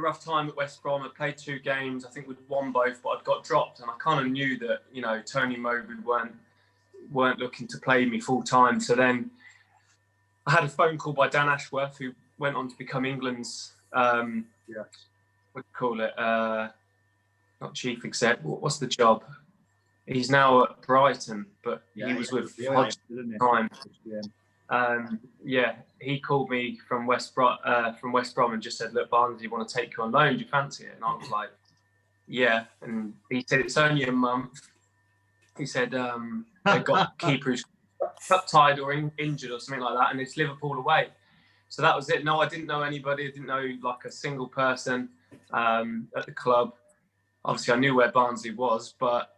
rough time at West Brom. I played 2 games. I think we'd won both, but I'd got dropped, and I kind of knew that, you know, Tony Mowbray weren't looking to play me full time. So then I had a phone call by Dan Ashworth, who went on to become England's what do you call it? Not chief exec. What's the job? He's now at Brighton, but he was with Hodge at the time. He called me from West Brom and just said, "Look, Barnsley want to take you on loan. Do you fancy it?" And I was like, "Yeah." And he said, "It's only a month." He said, "They've got a keeper who's tied or injured or something like that, and it's Liverpool away." So that was it. No, I didn't know anybody. I didn't know like a single person at the club. Obviously, I knew where Barnsley was, but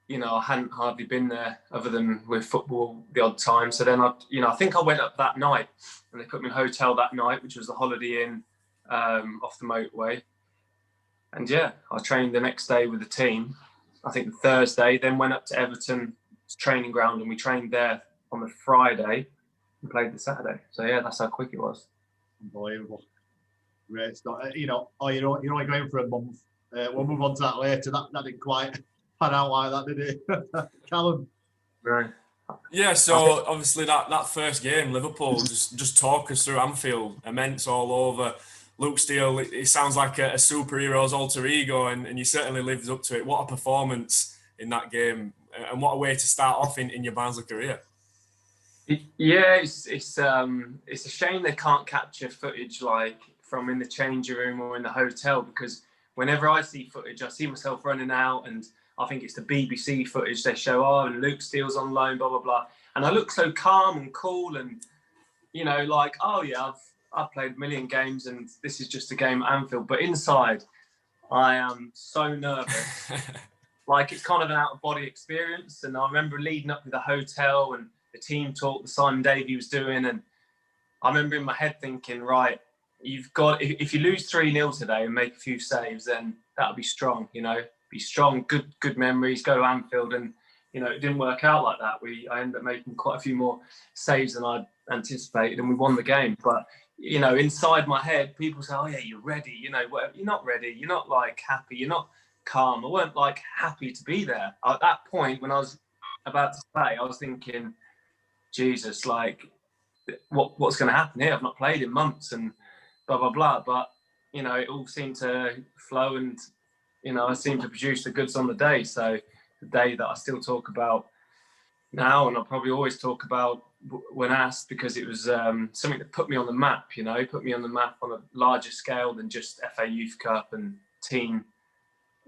you know, I hadn't hardly been there other than with football the odd time. So then I think I went up that night, and they put me in a hotel that night, which was the Holiday Inn off the motorway. And yeah, I trained the next day with the team. I think the Thursday, then went up to Everton's training ground, and we trained there on the Friday and played the Saturday. So yeah, that's how quick it was. Unbelievable. Great stuff. You're only going for a month. We'll move on to that later. That didn't quite pan out like that, did it? Callum? Right. Yeah, so obviously that first game, Liverpool, just talk us through Anfield, immense all over. Luke Steele, it sounds like a superhero's alter ego, and you certainly lived up to it. What a performance in that game, and what a way to start off in your Barnsley career. Yeah, it's a shame they can't capture footage like from in the changing room or in the hotel, because whenever I see footage, I see myself running out, and I think it's the BBC footage they show, and Luke Steele's on loan, blah, blah, blah. And I look so calm and cool and, you know, like, oh yeah, I've played a million games and this is just a game at Anfield. But inside, I am so nervous. Like, it's kind of an out-of-body experience. And I remember leading up to the hotel and the team talk that Simon Davey was doing. And I remember in my head thinking, right, you've got, if you lose 3-0 today and make a few saves, then that'll be strong, you know. Be strong, good memories, go to Anfield. And, you know, it didn't work out like that. I ended up making quite a few more saves than I'd anticipated, and we won the game. But, you know, inside my head, people say, oh yeah, you're ready, you know, whatever. You're not ready, you're not like happy, you're not calm. I weren't like happy to be there. At that point, when I was about to play, I was thinking, Jesus, like, what's going to happen here? I've not played in months and blah, blah, blah. But, you know, it all seemed to flow, and, you know, I seemed to produce the goods on the day. So the day that I still talk about now, and I'll probably always talk about when asked, because it was something that put me on the map, you know, put me on the map on a larger scale than just FA Youth Cup and team,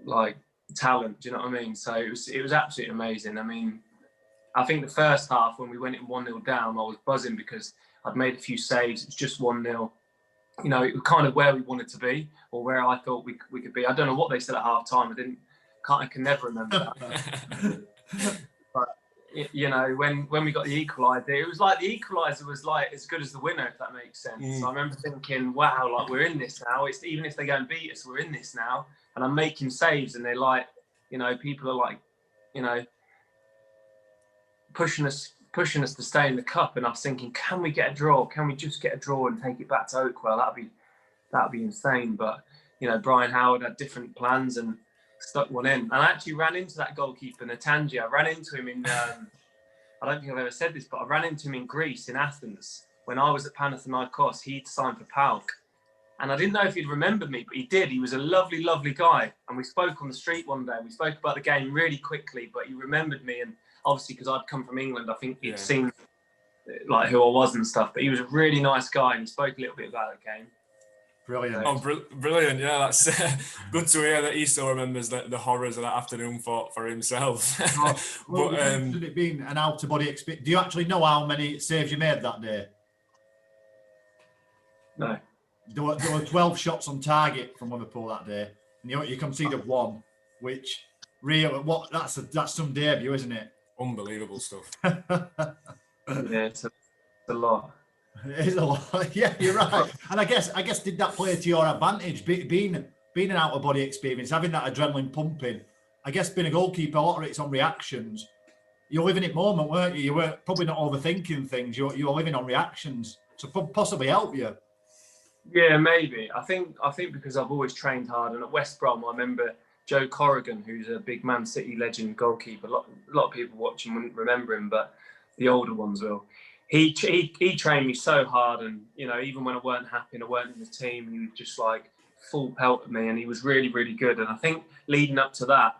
like, talent, do you know what I mean? So it was absolutely amazing. I mean, I think the first half, when we went in 1-0 down, I was buzzing because I'd made a few saves. It's just 1-0. You know, it was kind of where we wanted to be, or where I thought we could be. I don't know what they said at half time. I can never remember that. But, you know, when we got the equaliser, it was like the equaliser was like as good as the winner, if that makes sense. So I remember thinking, wow, like, we're in this now. It's even if they go and beat us, we're in this now. And I'm making saves, and they're like, you know, people are like, you know, pushing us to stay in the cup. And I was thinking, can we get a draw? Can we just get a draw and take it back to Oakwell? That'd be insane. But, you know, Brian Howard had different plans and stuck one in. And I actually ran into that goalkeeper, Natanji. I ran into him in, I don't think I've ever said this, but I ran into him in Greece, in Athens. When I was at Panathinaikos, he'd signed for PAOK. And I didn't know if he'd remembered me, but he did. He was a lovely, lovely guy. And we spoke on the street one day. We spoke about the game really quickly, but he remembered me. And obviously, because I'd come from England, I think he'd seen like who I was and stuff. But he was a really nice guy, and he spoke a little bit about the game. Brilliant. Oh, brilliant. Yeah, that's good to hear that he still remembers the horrors of that afternoon for himself. Well, should it been an out-of-body experience? Do you actually know how many saves you made that day? No. There were 12 shots on target from Liverpool that day, and you conceded one, which really, that's some debut, isn't it? Unbelievable stuff. Yeah, it's a lot. It is a lot. Yeah, you're right. And I guess did that play to your advantage? Being an out-of-body experience, having that adrenaline pumping. I guess being a goalkeeper, a lot of it's on reactions. You're living it moment, weren't you? You were probably not overthinking things. You're living on reactions. So possibly help you. Yeah, maybe. I think because I've always trained hard, and at West Brom, I remember Joe Corrigan, who's a big Man City legend goalkeeper. A lot of people watching wouldn't remember him, but the older ones will. He trained me so hard, and you know, even when I weren't happy and I weren't in the team, he was just like full pelt at me, and he was really, really good. And I think leading up to that,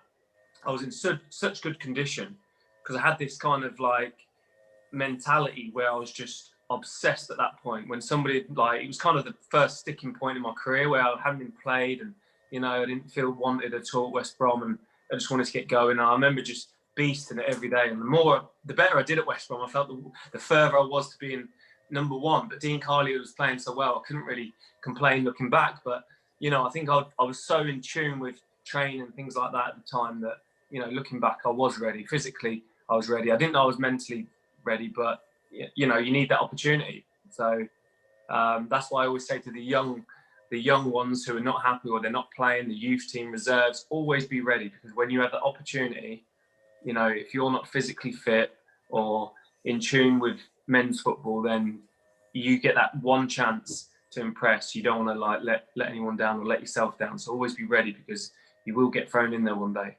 I was in such good condition because I had this kind of like mentality where I was just obsessed at that point. When somebody, like, it was kind of the first sticking point in my career where I hadn't been played, and you know, I didn't feel wanted at all at West Brom, and I just wanted to get going. And I remember just beasting it every day, and the better I did at West Brom, I felt the further I was to being number one. But Dean Carley was playing so well, I couldn't really complain looking back. But you know, I think I was so in tune with training and things like that at the time that, you know, looking back, I was ready. Physically, I was ready. I didn't know I was mentally ready, but you know, you need that opportunity. So that's why I always say to the young ones who are not happy or they're not playing, the youth team, reserves, always be ready, because when you have the opportunity, you know, if you're not physically fit or in tune with men's football, then you get that one chance to impress. You don't want to like let anyone down or let yourself down. So always be ready, because you will get thrown in there one day.